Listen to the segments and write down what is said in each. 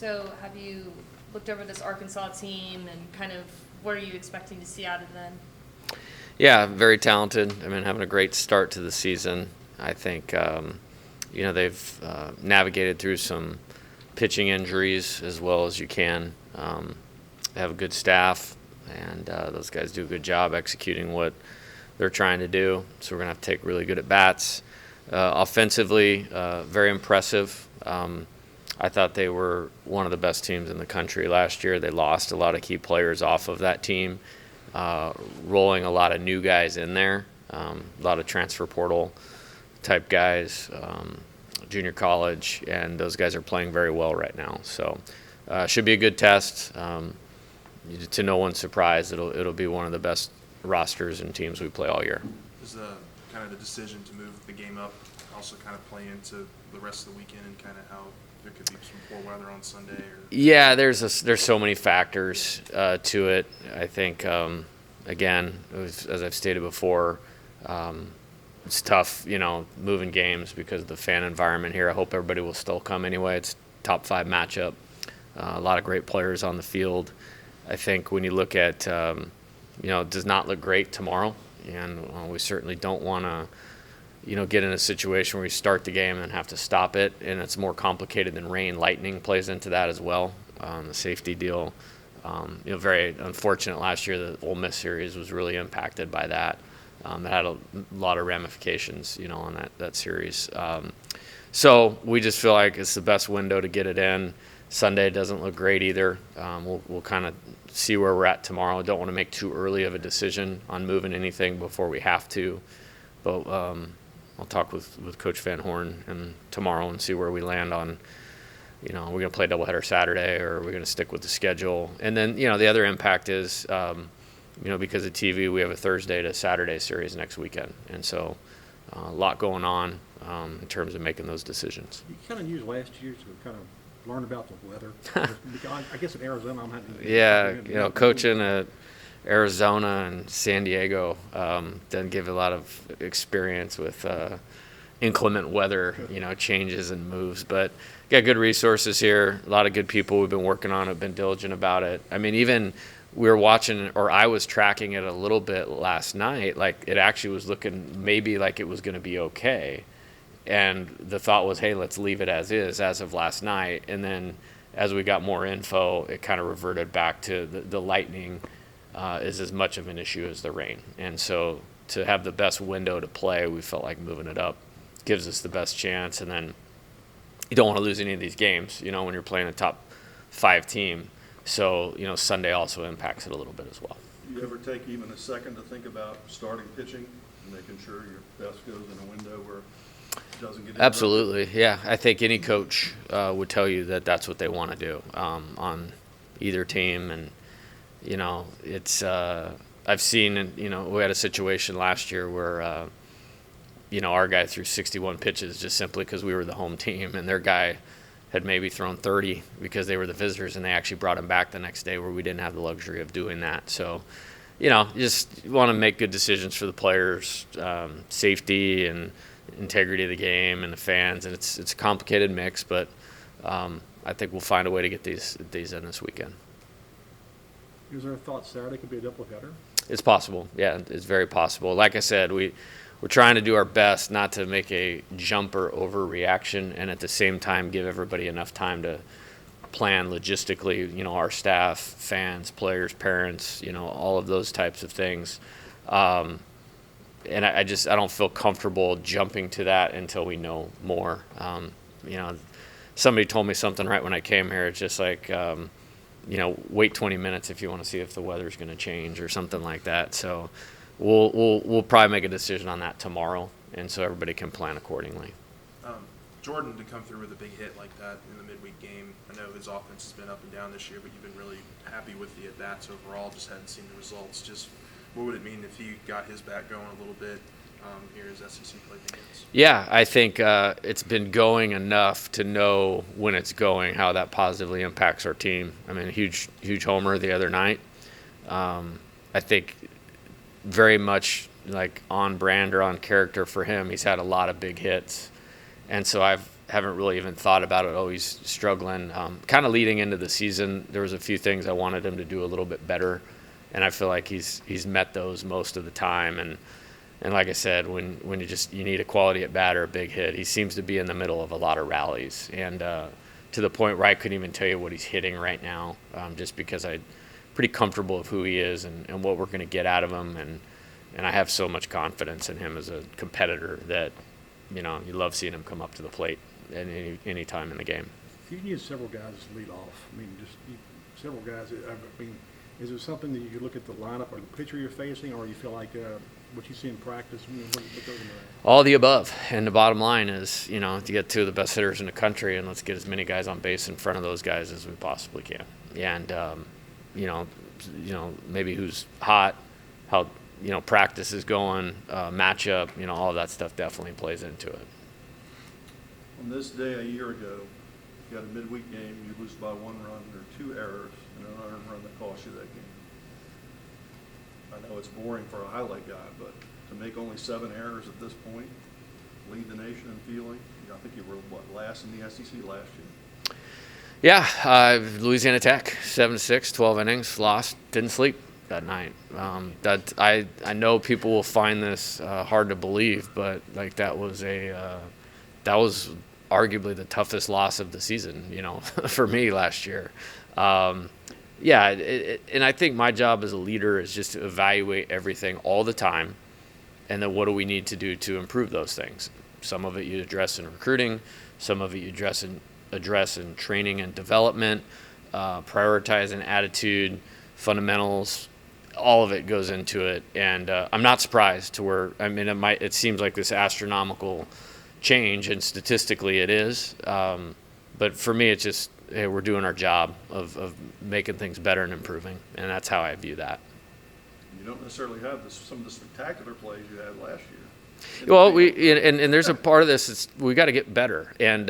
So have you looked over this Arkansas team and kind of what are you expecting to see out of them? Yeah, very talented. I mean, having a great start to the season. I think, they've navigated through some pitching injuries as well as you can. They have a good staff, and those guys do a good job executing what they're trying to do. So we're going to have to take really good at bats. Offensively, very impressive. I thought they were one of the best teams in the country last year. They lost a lot of key players off of that team, rolling a lot of new guys in there, a lot of transfer portal type guys, junior college, and those guys are playing very well right now. So should be a good test. To no one's surprise, it'll be one of the best rosters and teams we play all year. Does the kind of the decision to move the game up also kind of play into the rest of the weekend and kind of how there could be some poor weather on Sunday? Yeah, there's so many factors to it. I think again, as I've stated before, it's tough, moving games because of the fan environment here. I hope everybody will still come anyway. It's top 5 matchup. A lot of great players on the field. I think when you look at, it does not look great tomorrow, and we certainly don't want to, get in a situation where we start the game and have to stop it, and it's more complicated than rain. Lightning plays into that as well. The safety deal, very unfortunate last year. The Ole Miss series was really impacted by that. It had a lot of ramifications, on that series. So we just feel like it's the best window to get it in. Sunday doesn't look great either. We'll kind of see where we're at tomorrow. Don't want to make too early of a decision on moving anything before we have to. But I'll talk with Coach Van Horn and tomorrow and see where we land on, we're going to play doubleheader Saturday or we're going to stick with the schedule. And then, the other impact is, because of TV, we have a Thursday to Saturday series next weekend. And so a lot going on in terms of making those decisions. You kind of used last year to kind of learn about the weather. I guess in Arizona, I'm having. Yeah, coaching at Arizona and San Diego doesn't give a lot of experience with inclement weather, changes and moves. But got good resources here. A lot of good people we've been working on it, been diligent about it. I mean, even we were watching, or I was tracking it a little bit last night. Like it actually was looking maybe like it was going to be okay. And the thought was, hey, let's leave it as is as of last night. And then as we got more info, it kind of reverted back to the lightning is as much of an issue as the rain. And so to have the best window to play, we felt like moving it up gives us the best chance. And then you don't want to lose any of these games, when you're playing a top 5 team. So, Sunday also impacts it a little bit as well. Do you ever take even a second to think about starting pitching and making sure your best goes in a window where it doesn't get interrupted? Absolutely, yeah. I think any coach would tell you that that's what they want to do on either team. And, it's I've seen, we had a situation last year where, our guy threw 61 pitches just simply because we were the home team, and their guy had maybe thrown 30 because they were the visitors, and they actually brought him back the next day where we didn't have the luxury of doing that. So, just want to make good decisions for the players, safety and integrity of the game and the fans. And it's a complicated mix, but I think we'll find a way to get these in this weekend. Is there a thought Saturday could be a doubleheader? It's possible. Yeah, it's very possible. Like I said, we're trying to do our best not to make a jumper overreaction, and at the same time give everybody enough time to plan logistically, our staff, fans, players, parents, all of those types of things. And I don't feel comfortable jumping to that until we know more. Somebody told me something right when I came here. It's just like, wait 20 minutes if you want to see if the weather's going to change or something like that. So we'll probably make a decision on that tomorrow, and so everybody can plan accordingly. Jordan to come through with a big hit like that in the midweek game. I know his offense has been up and down this year, but you've been really happy with the at-bats overall, just hadn't seen the results. Just what would it mean if he got his bat going a little bit here as SEC play begins? Yeah, I think it's been going enough to know when it's going, how that positively impacts our team. I mean, a huge homer the other night. I think very much like on brand or on character for him. He's had a lot of big hits. And so I've haven't really even thought about it. Oh, he's struggling. Kind of leading into the season, there was a few things I wanted him to do a little bit better, and I feel like he's met those most of the time. And like I said, when you need a quality at bat or a big hit, he seems to be in the middle of a lot of rallies, and to the point where I couldn't even tell you what he's hitting right now, just because I'm pretty comfortable with who he is and what we're going to get out of him, and I have so much confidence in him as a competitor that, you love seeing him come up to the plate at any time in the game. You use several guys to lead off. I mean, several guys. I mean, is it something that you look at the lineup or the pitcher you're facing, or you feel like what you see in practice? What goes into that? All the above. And the bottom line is, to get two of the best hitters in the country, and let's get as many guys on base in front of those guys as we possibly can. And, maybe who's hot, how, practice is going, matchup, all of that stuff definitely plays into it. On this day a year ago, you got a midweek game, you lose by 1 run, or 2 errors, and an unearned run that cost you that game. I know it's boring for a highlight guy, but to make only 7 errors at this point, lead the nation in fielding, I think you were, last in the SEC last year? Yeah, Louisiana Tech, 7-6, 12 innings, lost, didn't sleep that night. That I know people will find this hard to believe, but like that was arguably the toughest loss of the season, for me last year. And I think my job as a leader is just to evaluate everything all the time, and then what do we need to do to improve those things. Some of it you address in recruiting, some of it you address in training and development, prioritizing attitude, fundamentals. All of it goes into it, and I'm not surprised to where it seems like this astronomical change, and statistically it is. But for me, it's just, hey, we're doing our job of making things better and improving, and that's how I view that. You don't necessarily have some of the spectacular plays you had last year. Well, and there's a part of this. We got to get better. And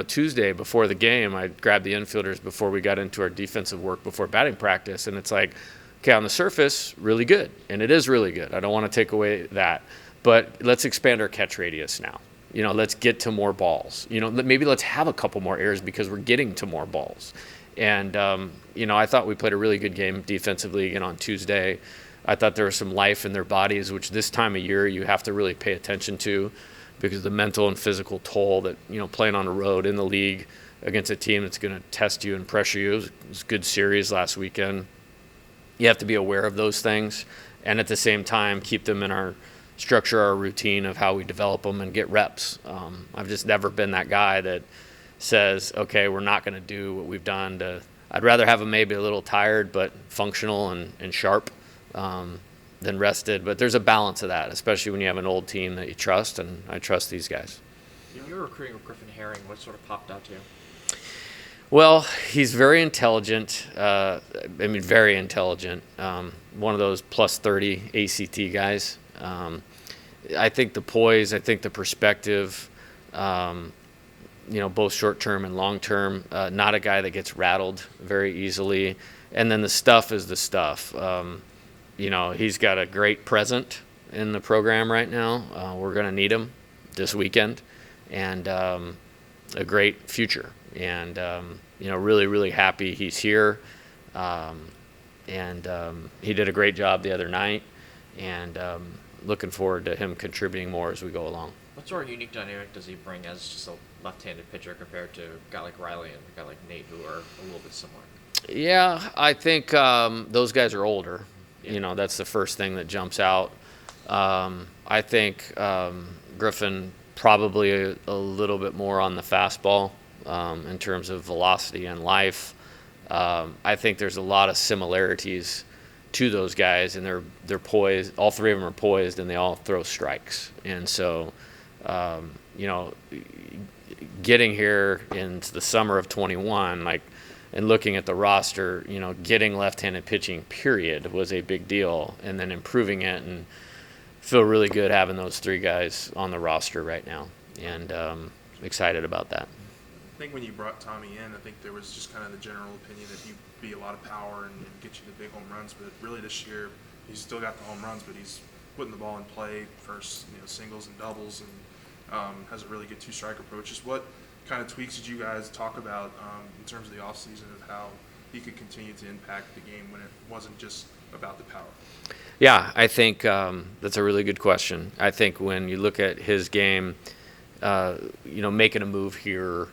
Tuesday before the game, I grabbed the infielders before we got into our defensive work before batting practice, and it's like, okay, on the surface, really good, and it is really good. I don't want to take away that, but let's expand our catch radius now. Let's get to more balls. Maybe let's have a couple more errors because we're getting to more balls. And I thought we played a really good game defensively again on Tuesday. I thought there was some life in their bodies, which this time of year you have to really pay attention to, because the mental and physical toll that, playing on the road in the league against a team that's going to test you and pressure you. It was a good series last weekend. You have to be aware of those things, and at the same time keep them in our structure, our routine of how we develop them and get reps. I've just never been that guy that says, okay, we're not going to do what we've done. I'd rather have them maybe a little tired but functional and sharp than rested. But there's a balance of that, especially when you have an old team that you trust, and I trust these guys. You were recruiting with Griffin Herring. What sort of popped out to you? Well, he's very intelligent. Very intelligent. One of those plus 30 ACT guys. I think the poise, I think the perspective, both short-term and long-term, not a guy that gets rattled very easily. And then the stuff is the stuff. He's got a great present in the program right now. We're going to need him this weekend, and a great future. And, really, really happy he's here. He did a great job the other night, and looking forward to him contributing more as we go along. What sort of unique dynamic does he bring as just a left-handed pitcher compared to a guy like Riley and a guy like Nate, who are a little bit similar? Yeah, I think those guys are older. Yeah. That's the first thing that jumps out. I think Griffin probably a little bit more on the fastball in terms of velocity and life. I think there's a lot of similarities to those guys, and they're poised. All three of them are poised, and they all throw strikes. And so, getting here into the summer of 21, and looking at the roster, getting left-handed pitching, period, was a big deal, and then improving it, and feel really good having those three guys on the roster right now, and excited about that. I think when you brought Tommy in, I think there was just kind of the general opinion that he'd be a lot of power and get you the big home runs. But really this year, he's still got the home runs, but he's putting the ball in play first, singles and doubles, and has a really good two-strike approach. Just what kind of tweaks did you guys talk about in terms of the offseason of how he could continue to impact the game when it wasn't just about the power? Yeah, I think that's a really good question. I think when you look at his game, making a move here,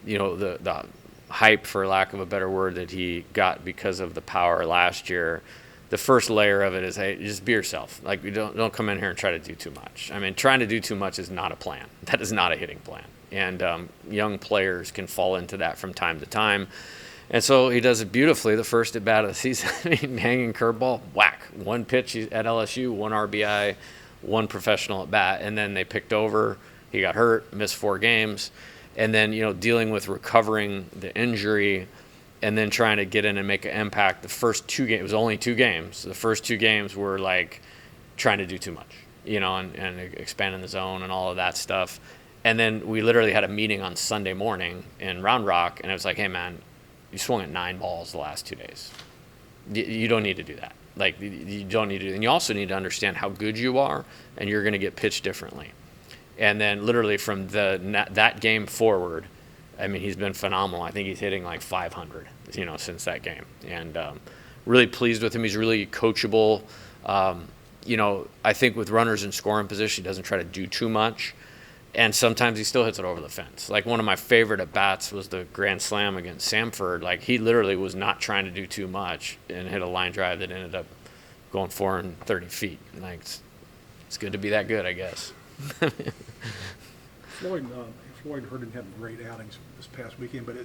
the hype, for lack of a better word, that he got because of the power last year, the first layer of it is, hey, just be yourself. Like, you don't come in here and try to do too much. I mean, trying to do too much is not a plan. That is not a hitting plan. And young players can fall into that from time to time. And so he does it beautifully the first at bat of the season. Hanging curveball, whack. One pitch at LSU, one RBI, one professional at bat. And then they picked over. He got hurt, missed 4 games. And then, dealing with recovering the injury and then trying to get in and make an impact. The first 2 games, it was only 2 games. The first 2 games were like trying to do too much, and expanding the zone and all of that stuff. And then we literally had a meeting on Sunday morning in Round Rock, and it was like, hey, man, you swung at 9 balls the last 2 days. You don't need to do that. Like, you don't need to. And you also need to understand how good you are, and you're going to get pitched differently. And then literally from that game forward, I mean, he's been phenomenal. I think he's hitting like 500, since that game. And really pleased with him. He's really coachable. I think with runners in scoring position, he doesn't try to do too much. And sometimes he still hits it over the fence. Like, one of my favorite at-bats was the grand slam against Samford. Like, he literally was not trying to do too much and hit a line drive that ended up going 430 feet. Like, it's good to be that good, I guess. Floyd Hurd didn't have great outings this past weekend, but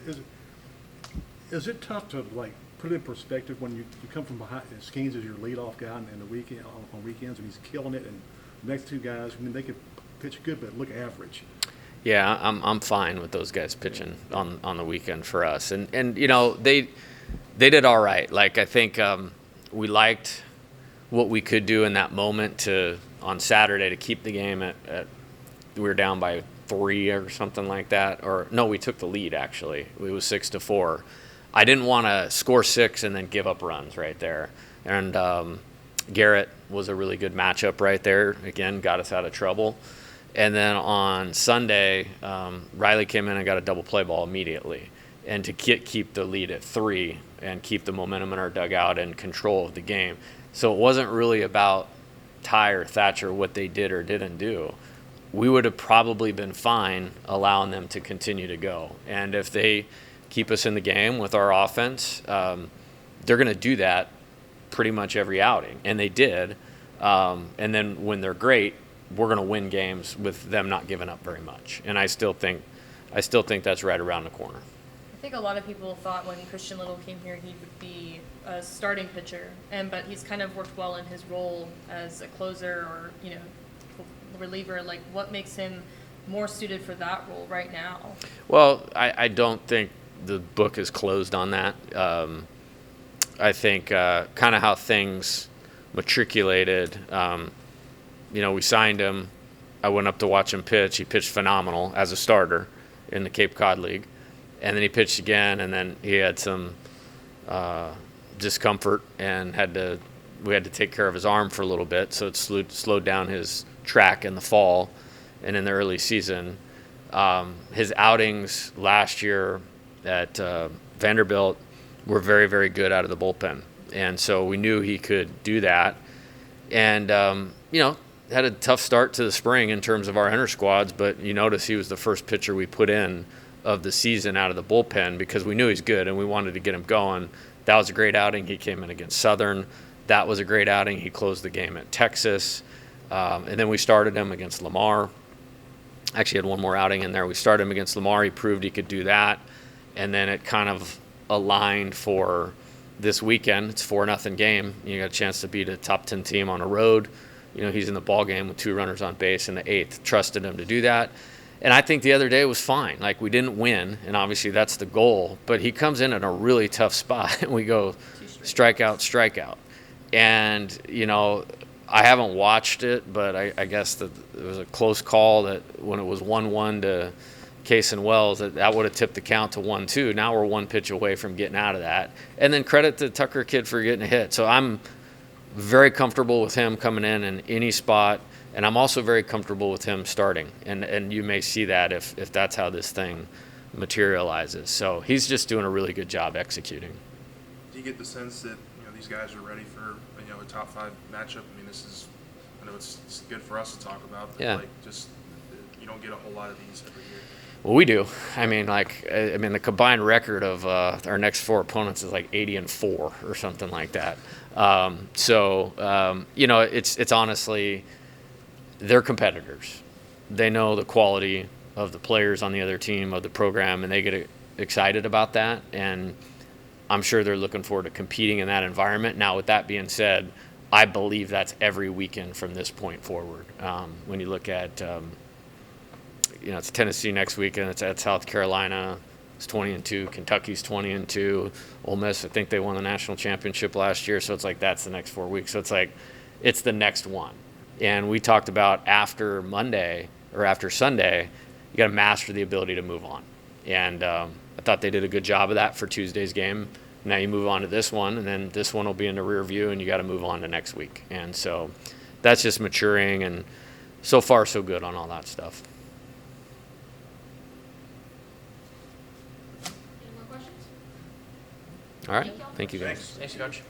is it tough to, like, put it in perspective when you come from behind? Skeens is your leadoff guy in the weekend on weekends, and he's killing it, and the next 2 guys, I mean, they could pitch good, but look average. Yeah, I'm fine with those guys pitching on the weekend for us, and they did all right. Like, I think we liked what we could do in that moment on Saturday to keep the game at we were down by 3 or something like that, or no, we took the lead actually. It was 6-4. I didn't want to score 6 and then give up runs right there, and Garrett was a really good matchup right there. Again, got us out of trouble. And then on Sunday, Riley came in and got a double play ball immediately. And to keep the lead at 3 and keep the momentum in our dugout and control of the game. So it wasn't really about Ty or Thatcher, what they did or didn't do. We would have probably been fine allowing them to continue to go. And if they keep us in the game with our offense, they're going to do that pretty much every outing. And they did. And then when they're great, we're going to win games with them not giving up very much. And I still think that's right around the corner. I think a lot of people thought when Christian Little came here he would be a starting pitcher, but he's kind of worked well in his role as a closer or reliever. Like, what makes him more suited for that role right now? Well, I don't think the book is closed on that. I think kind of how things matriculated. We signed him. I went up to watch him pitch. He pitched phenomenal as a starter in the Cape Cod League. And then he pitched again, and then he had some discomfort and we had to take care of his arm for a little bit, so it slowed down his track in the fall and in the early season. His outings last year at Vanderbilt were very, very good out of the bullpen. And so we knew he could do that. And, had a tough start to the spring in terms of our inter squads, but you notice he was the first pitcher we put in of the season out of the bullpen because we knew he's good and we wanted to get him going. That was a great outing. He came in against Southern. That was a great outing. He closed the game at Texas. And then we started him against Lamar. Actually had one more outing in there. We started him against Lamar. He proved he could do that. And then it kind of aligned for this weekend. It's 4-0 game. You got a chance to beat a top 10 team on the road. He's in the ball game with 2 runners on base in the 8th. Trusted him to do that. And I think the other day was fine. Like, we didn't win, and obviously that's the goal. But he comes in a really tough spot, and we go strikeout. And, I haven't watched it, but I guess that it was a close call that when it was 1-1 to Case and Wells, that would have tipped the count to 1-2. Now we're 1 pitch away from getting out of that. And then credit to Tucker Kid for getting a hit. So I'm very comfortable with him coming in any spot, and I'm also very comfortable with him starting. And you may see that if that's how this thing materializes. So he's just doing a really good job executing. Do you get the sense that these guys are ready for a top 5 matchup? I mean, I know it's good for us to talk about, but Yeah. you don't get a whole lot of these every year. Well, we do. I mean, the combined record of our next 4 opponents is like 80-4 or something like that. It's honestly, they're competitors. They know the quality of the players on the other team, of the program, and they get excited about that. And I'm sure they're looking forward to competing in that environment. Now, with that being said, I believe that's every weekend from this point forward. When you look at it's Tennessee next weekend. It's at South Carolina. It's 20-2. Kentucky's 20-2. Ole Miss, I think they won the national championship last year. So it's like that's the next 4 weeks. So it's like it's the next one. And we talked about after Monday or after Sunday, you got to master the ability to move on. And I thought they did a good job of that for Tuesday's game. Now you move on to this one, and then this one will be in the rear view, and you got to move on to next week. And so that's just maturing, and so far so good on all that stuff. Any more questions? All right. Thank you, guys. Thanks. Thanks, Coach.